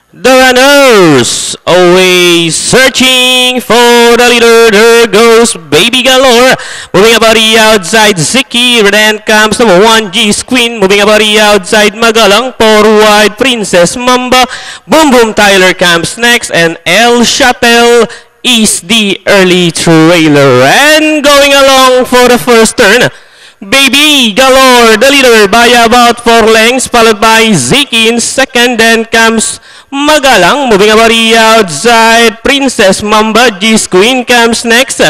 The runners always searching for the leader. There goes Baby Galore. Moving about the outside, Ziki. Then comes number 1, G's Queen. Moving about the outside, Magalang. 4 wide, Princess Mamba. Boom Boom Tyler comes next. And El Shuttle is the early trailer. And going along for the first turn, Baby Galore, the leader by about 4 lengths, followed by Ziki in second. Then comes Magalang, moving about the outside, Princess Mamba. G's Queen comes next.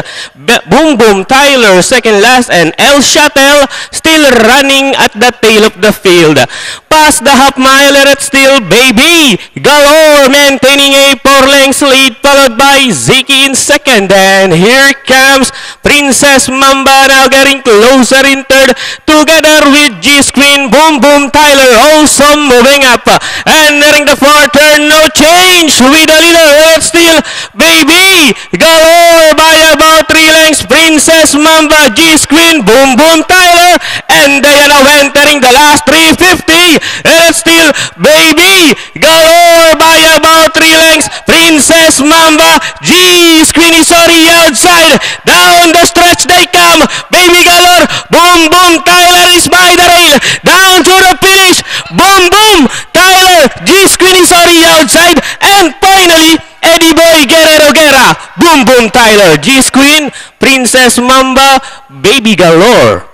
Boom Boom Tyler second last, and El Shuttle still running at the tail of the field. Past the half mile, and it's still Baby Galore maintaining a 4 lengths lead, followed by Ziki in second. And here comes Princess Mamba now getting closer in third, together with G's Queen. Boom Boom Tyler also moving up, and nearing the fourth turn, no change with the leader. It's still Baby Galore by about 3 lengths. Princess Mamba, G's Queen, Boom Boom Tyler, and they are now entering the last 350. And it's still Baby Galore by about 3 lengths. Princess Mamba, G's Queen is on the outside. Down the stretch they come. Baby Galore, Boom Boom Tyler is by the rail. Down to the finish. Boom Boom Tyler, G's Queen is on the outside. And finally, Eddie Boy Guerrero Guerra, Boom Boom Tyler, G's Queen, Princess Mamba, Baby Galore.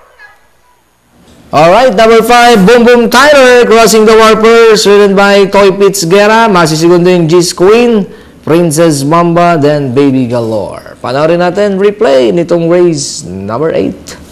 Alright, number 5, Boom Boom Tyler, crossing the warpers, ridden by Toy Pits Guerra. Masisigundo yung G's Queen, Princess Mamba, then Baby Galore. Panoorin natin replay nitong race number 8.